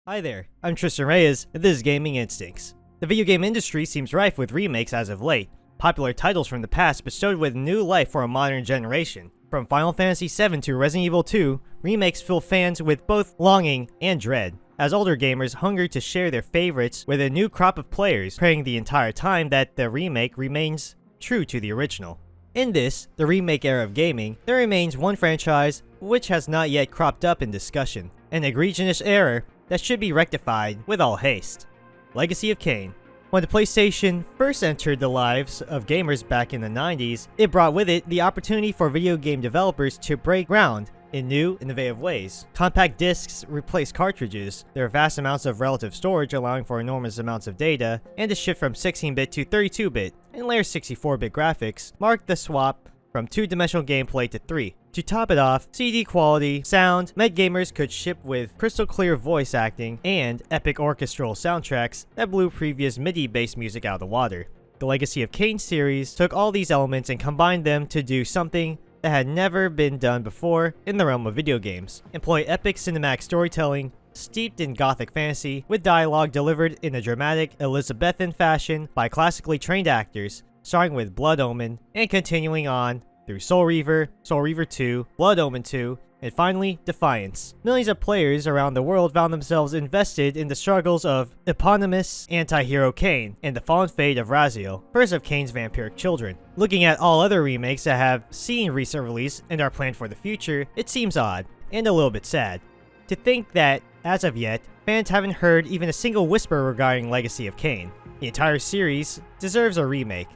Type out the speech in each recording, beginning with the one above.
Hi there, I'm Tristan Reyes, and this is Gaming Instincts. The video game industry seems rife with remakes as of late. Popular titles from the past bestowed with new life for a modern generation. From Final Fantasy VII to Resident Evil 2, remakes fill fans with both longing and dread, as older gamers hunger to share their favorites with a new crop of players, praying the entire time that the remake remains true to the original. In this, the remake era of gaming, there remains one franchise which has not yet cropped up in discussion, an egregious error that should be rectified with all haste. Legacy of Kain. When the PlayStation first entered the lives of gamers back in the 90s, it brought with it the opportunity for video game developers to break ground in new, innovative ways. Compact discs replaced cartridges, there are vast amounts of relative storage allowing for enormous amounts of data, and the shift from 16-bit to 32-bit and later 64-bit graphics marked the swap from two-dimensional gameplay to three. To top it off, CD quality sound meant gamers could ship with crystal clear voice acting and epic orchestral soundtracks that blew previous MIDI-based music out of the water. The Legacy of Kain series took all these elements and combined them to do something that had never been done before in the realm of video games. Employ epic cinematic storytelling steeped in gothic fantasy with dialogue delivered in a dramatic Elizabethan fashion by classically trained actors, starting with Blood Omen and continuing on through Soul Reaver, Soul Reaver 2, Blood Omen 2, and finally, Defiance. Millions of players around the world found themselves invested in the struggles of eponymous anti-hero Kain and the fallen fate of Raziel, first of Kain's vampiric children. Looking at all other remakes that have seen recent release and are planned for the future, it seems odd, and a little bit sad, to think that, as of yet, fans haven't heard even a single whisper regarding Legacy of Kain. The entire series deserves a remake,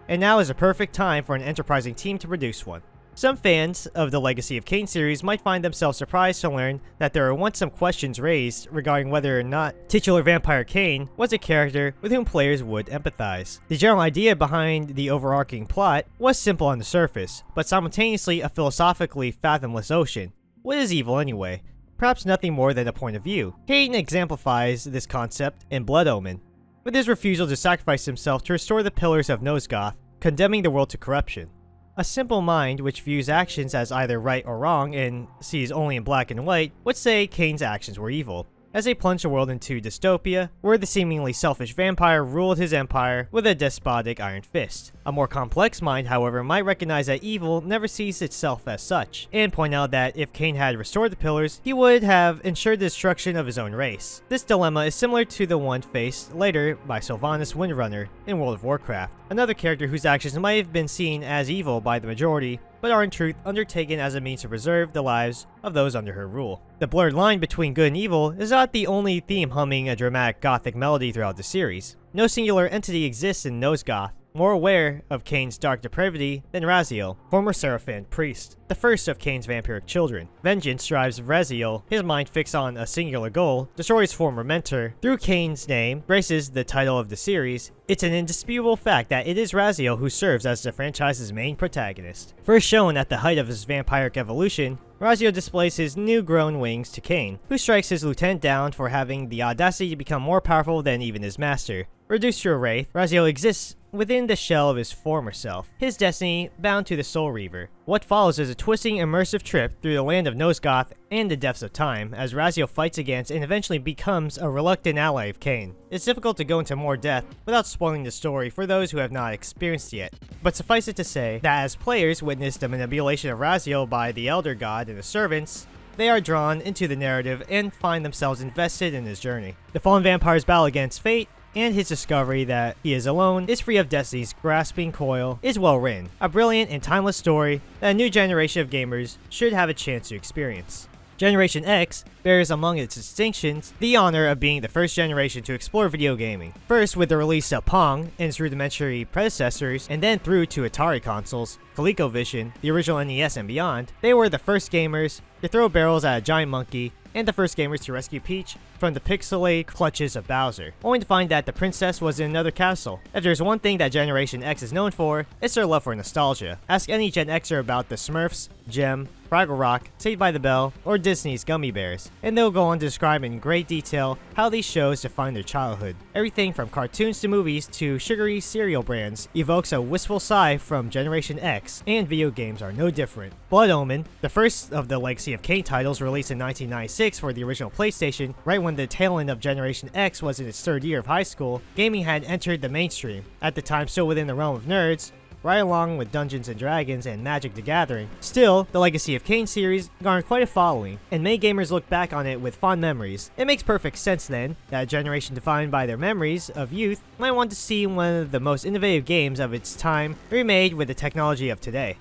and now is a perfect time for an enterprising team to produce one. Some fans of the Legacy of Kain series might find themselves surprised to learn that there were once some questions raised regarding whether or not titular vampire Kain was a character with whom players would empathize. The general idea behind the overarching plot was simple on the surface, but simultaneously a philosophically fathomless ocean. What is evil anyway? Perhaps nothing more than a point of view. Kain exemplifies this concept in Blood Omen, with his refusal to sacrifice himself to restore the pillars of Nosgoth, condemning the world to corruption. A simple mind which views actions as either right or wrong and sees only in black and white would say Kain's actions were evil, as they plunged the world into dystopia, where the seemingly selfish vampire ruled his empire with a despotic iron fist. A more complex mind, however, might recognize that evil never sees itself as such, and point out that if Kain had restored the pillars, he would have ensured the destruction of his own race. This dilemma is similar to the one faced later by Sylvanas Windrunner in World of Warcraft, another character whose actions might have been seen as evil by the majority, but are in truth undertaken as a means to preserve the lives of those under her rule. The blurred line between good and evil is not the only theme humming a dramatic gothic melody throughout the series. No singular entity exists in Nosgoth, more aware of Kain's dark depravity than Raziel, former Seraphin priest, the first of Kain's vampiric children. Vengeance drives Raziel, his mind fixed on a singular goal, destroy his former mentor. Through Kain's name, graces the title of the series. It's an indisputable fact that it is Raziel who serves as the franchise's main protagonist. First shown at the height of his vampiric evolution, Raziel displays his new-grown wings to Kain, who strikes his lieutenant down for having the audacity to become more powerful than even his master. Reduced to a wraith, Raziel exists within the shell of his former self, his destiny bound to the Soul Reaver. What follows is a twisting, immersive trip through the land of Nosgoth and the depths of time, as Raziel fights against and eventually becomes a reluctant ally of Kain. It's difficult to go into more depth without spoiling the story for those who have not experienced it yet, but suffice it to say that as players witness the manipulation of Raziel by the Elder God and the servants, they are drawn into the narrative and find themselves invested in his journey. The fallen vampire's battle against fate and his discovery that he is alone, is free of destiny's grasping coil, is well written. A brilliant and timeless story that a new generation of gamers should have a chance to experience. Generation X bears among its distinctions the honor of being the first generation to explore video gaming. First with the release of Pong and its rudimentary predecessors, and then through to Atari consoles, ColecoVision, the original NES and beyond, they were the first gamers to throw barrels at a giant monkey and the first gamers to rescue Peach from the pixelated clutches of Bowser, only to find that the princess was in another castle. If there's one thing that Generation X is known for, it's their love for nostalgia. Ask any Gen Xer about the Smurfs, Gem, Fraggle Rock, Saved by the Bell, or Disney's Gummy Bears, and they'll go on to describe in great detail how these shows define their childhood. Everything from cartoons to movies to sugary cereal brands evokes a wistful sigh from Generation X, and video games are no different. Blood Omen, the first of the Legacy of Kain titles released in 1996 for the original PlayStation, right when the tail end of Generation X was in its third year of high school, gaming had entered the mainstream, at the time still within the realm of nerds, right along with Dungeons & Dragons and Magic the Gathering. Still, the Legacy of Kain series garnered quite a following, and many gamers look back on it with fond memories. It makes perfect sense then, that a generation defined by their memories of youth might want to see one of the most innovative games of its time remade with the technology of today.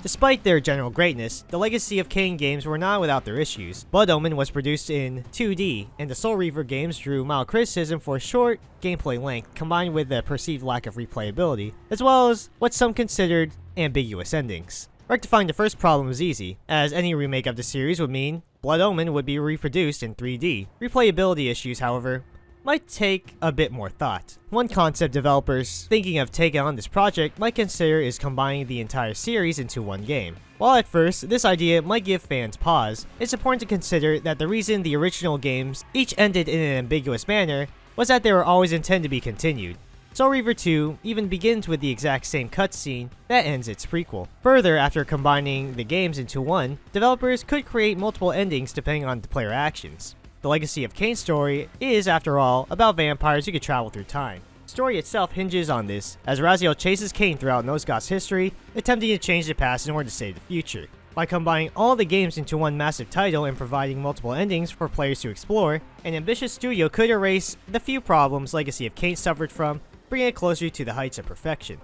Despite their general greatness, the Legacy of Kain games were not without their issues. Blood Omen was produced in 2D, and the Soul Reaver games drew mild criticism for short gameplay length combined with the perceived lack of replayability, as well as what some considered ambiguous endings. Rectifying the first problem was easy, as any remake of the series would mean Blood Omen would be reproduced in 3D. Replayability issues, however, might take a bit more thought. One concept developers thinking of taking on this project might consider is combining the entire series into one game. While at first, this idea might give fans pause, it's important to consider that the reason the original games each ended in an ambiguous manner was that they were always intended to be continued. Soul Reaver 2 even begins with the exact same cutscene that ends its prequel. Further, after combining the games into one, developers could create multiple endings depending on the player actions. The Legacy of Kain story is, after all, about vampires who can travel through time. The story itself hinges on this, as Raziel chases Kain throughout Nosgoth's history, attempting to change the past in order to save the future. By combining all the games into one massive title and providing multiple endings for players to explore, an ambitious studio could erase the few problems Legacy of Kain suffered from, bringing it closer to the heights of perfection.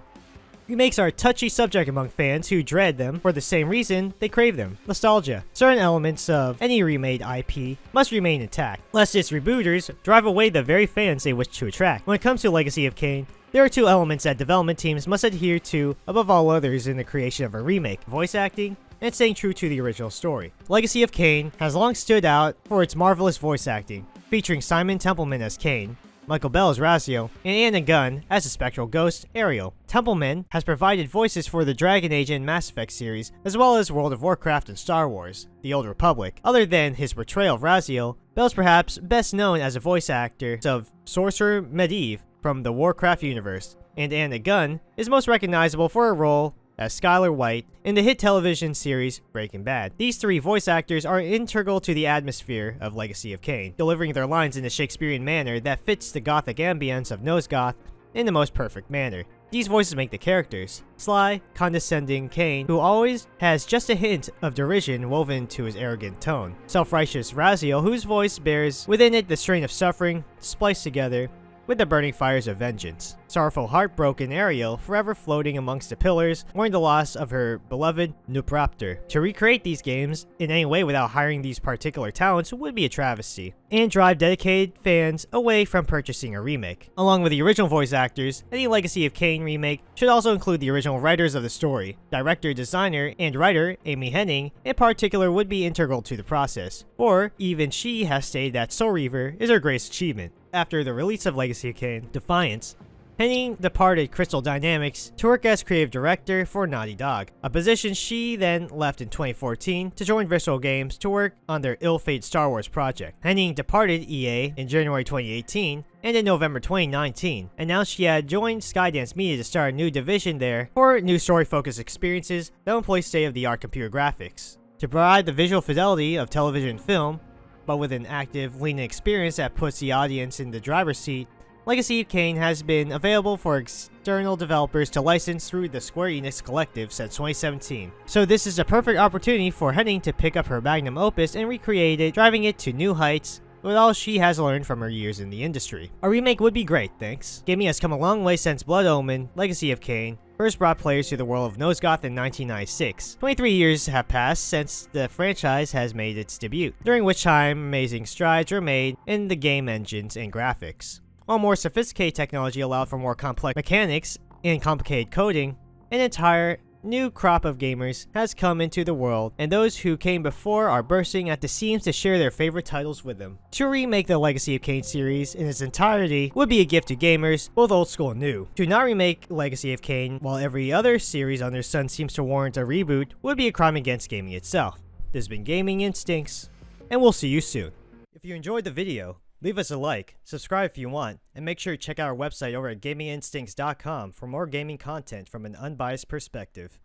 Remakes are a touchy subject among fans who dread them for the same reason they crave them: nostalgia. Certain elements of any remade IP must remain intact, lest its rebooters drive away the very fans they wish to attract. When it comes to Legacy of Kain, there are two elements that development teams must adhere to above all others in the creation of a remake: voice acting and staying true to the original story. Legacy of Kain has long stood out for its marvelous voice acting, featuring Simon Templeman as Kain, Michael Bell as Raziel, and Anna Gunn as the spectral ghost, Ariel. Templeman has provided voices for the Dragon Age and Mass Effect series, as well as World of Warcraft and Star Wars: The Old Republic. Other than his portrayal of Raziel, Bell's perhaps best known as a voice actor of Sorcerer Medivh from the Warcraft universe, and Anna Gunn is most recognizable for her role as Skylar White in the hit television series Breaking Bad. These three voice actors are integral to the atmosphere of Legacy of Kain, delivering their lines in a Shakespearean manner that fits the gothic ambience of Nosgoth in the most perfect manner. These voices make the characters: sly, condescending Kain, who always has just a hint of derision woven into his arrogant tone; self-righteous Raziel, whose voice bears within it the strain of suffering spliced together with the burning fires of vengeance; sorrowful, heartbroken Ariel, forever floating amongst the pillars, mourning the loss of her beloved Nupraptor. To recreate these games in any way without hiring these particular talents would be a travesty, and drive dedicated fans away from purchasing a remake. Along with the original voice actors, any Legacy of Kain remake should also include the original writers of the story. Director, designer, and writer Amy Hennig, in particular, would be integral to the process, for even she has stated that Soul Reaver is her greatest achievement. After the release of Legacy of Kain: Defiance, Hennig departed Crystal Dynamics to work as creative director for Naughty Dog, a position she then left in 2014 to join Visceral Games to work on their ill-fated Star Wars project. Hennig departed EA in January 2018, and in November 2019, announced she had joined Skydance Media to start a new division there for new story-focused experiences that employ state-of-the-art computer graphics. To provide the visual fidelity of television and film, but with an active, lean experience that puts the audience in the driver's seat, Legacy of Kain has been available for external developers to license through the Square Enix Collective since 2017. So this is a perfect opportunity for Hennig to pick up her magnum opus and recreate it, driving it to new heights with all she has learned from her years in the industry. A remake would be great, thanks. Gaming has come a long way since Blood Omen: Legacy of Kain first brought players to the world of Nosgoth in 1996. 23 years have passed since the franchise has made its debut, during which time amazing strides were made in the game engines and graphics. While more sophisticated technology allowed for more complex mechanics and complicated coding, an entire new crop of gamers has come into the world, and those who came before are bursting at the seams to share their favorite titles with them. To remake the Legacy of Kain series in its entirety would be a gift to gamers, both old school and new. To not remake Legacy of Kain while every other series under the sun seems to warrant a reboot would be a crime against gaming itself. This has been Gaming Instincts, and we'll see you soon. If you enjoyed the video, leave us a like, subscribe if you want, and make sure to check out our website over at gaminginstincts.com for more gaming content from an unbiased perspective.